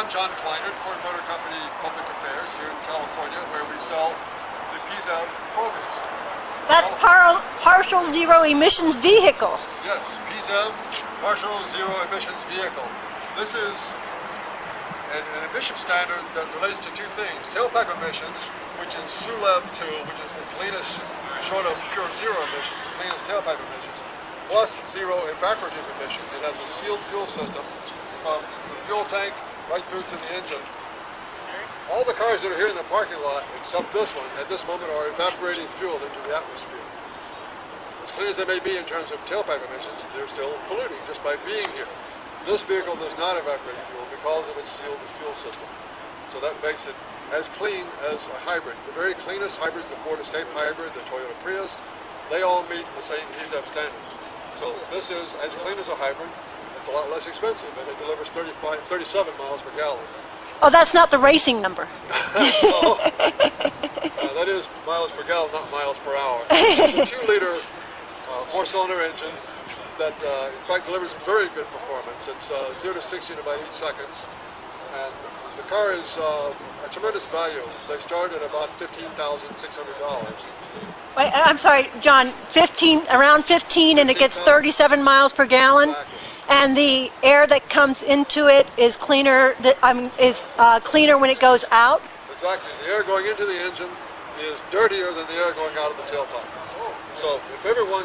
I'm John Clinard, Ford Motor Company Public Affairs here in California, where we sell the PZEV Focus. That's partial zero emissions vehicle. Yes, PZEV, partial zero emissions vehicle. This is an emission standard that relates to two things: tailpipe emissions, which is SULEV 2, which is the cleanest, short of pure zero emissions, the cleanest tailpipe emissions, plus zero evaporative emissions. It has a sealed fuel system from the fuel tank right through to the engine. All the cars that are here in the parking lot, except this one, at this moment are evaporating fuel into the atmosphere. As clean as they may be in terms of tailpipe emissions, they're still polluting just by being here. This vehicle does not evaporate fuel because of its sealed fuel system. So that makes it as clean as a hybrid. The very cleanest hybrids, the Ford Escape hybrid, the Toyota Prius, they all meet the same PZEV standards. So this is as clean as a hybrid. It's a lot less expensive, and it delivers 37 miles per gallon. Oh, that's not the racing number. No. That is miles per gallon, not miles per hour. It's a 2-liter four-cylinder engine that, in fact, delivers very good performance. It's 0 to 60 in about 8 seconds. And the car is a tremendous value. They start at about $15,600. Wait, I'm sorry, John, around 15, and it gets 37 miles per gallon? Exactly. And the air that comes into it is cleaner. Cleaner when it goes out. Exactly. The air going into the engine is dirtier than the air going out of the tailpipe. So if everyone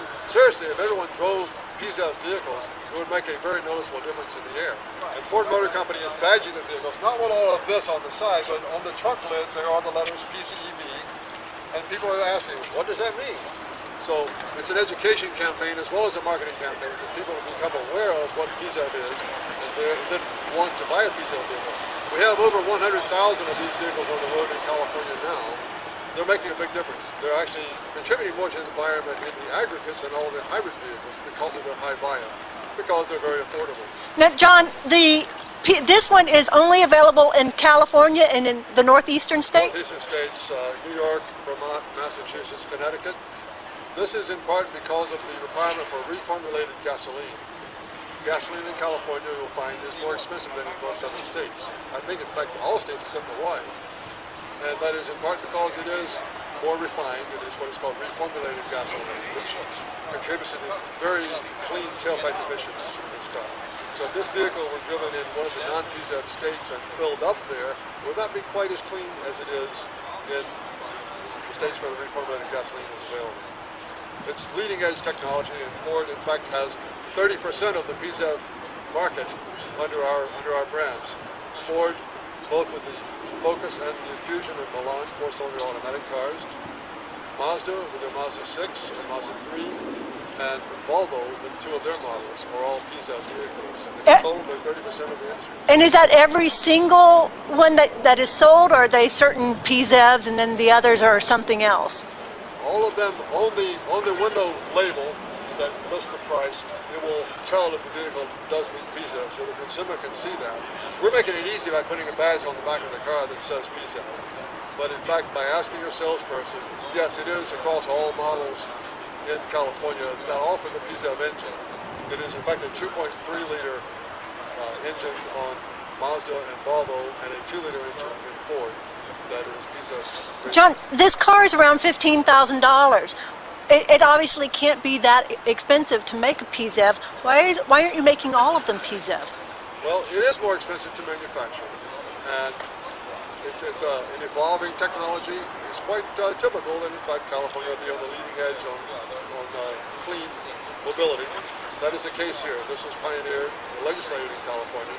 drove PZEV vehicles, it would make a very noticeable difference in the air. And Ford Motor Company is badging the vehicles, not with all of this on the side, but on the trunk lid there are the letters PZEV. And people are asking, what does that mean? So it's an education campaign as well as a marketing campaign for people to become aware of what PZEV is and then want to buy a PZEV vehicle. We have over 100,000 of these vehicles on the road in California now. They're making a big difference. They're actually contributing more to the environment in the aggregate than all the hybrid vehicles because of their high volume, because they're very affordable. Now, John, this one is only available in California and in the northeastern states? Northeastern states, New York, Vermont, Massachusetts, Connecticut. This is in part because of the requirement for reformulated gasoline. Gasoline in California, you'll find, is more expensive than in most other states. I think, in fact, all states except Hawaii. And that is in part because it is more refined. It is what is called reformulated gasoline, which contributes to the very clean tailpipe emissions in this car. So if this vehicle were driven in one of the non-PZEV states and filled up there, it would not be quite as clean as it is in the states where the reformulated gasoline is available. It's leading-edge technology, and Ford, in fact, has 30% of the PZEV market under our brands. Ford, both with the Focus and the Fusion and Milan 4-cylinder automatic cars. Mazda with their Mazda 6 and Mazda 3, and Volvo with 2 of their models are all PZEV vehicles. They control 30% of the industry. And is that every single one that is sold, or are they certain PZEVs and then the others are something else? All of them on the window label that lists the price, it will tell if the vehicle does meet PZEV, so the consumer can see that. We're making it easy by putting a badge on the back of the car that says PZEV. But in fact, by asking your salesperson, yes, it is across all models in California that offer the PZEV engine. It is in fact a 2.3-liter engine on Mazda and Volvo, and a 2-liter engine in Ford. That is PZEV. John, this car is around $15,000. It obviously can't be that expensive to make a PZEV. Why aren't you making all of them PZEV? Well, it is more expensive to manufacture, and it's an evolving technology. It's quite typical that, in fact, California will be on the leading edge on clean mobility. That is the case here. This was pioneered and legislated in California.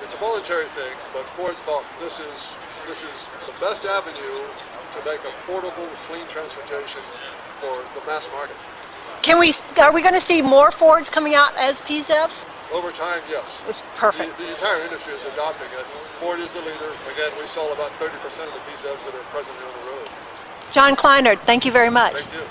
It's a voluntary thing, but Ford thought this is the best avenue to make affordable, clean transportation for the mass market. Are we going to see more Fords coming out as PZEVs? Over time, yes. It's perfect. The entire industry is adopting it. Ford is the leader. Again, we sell about 30% of the PZEVs that are presently on the road. John Clinard, thank you very much. Thank you.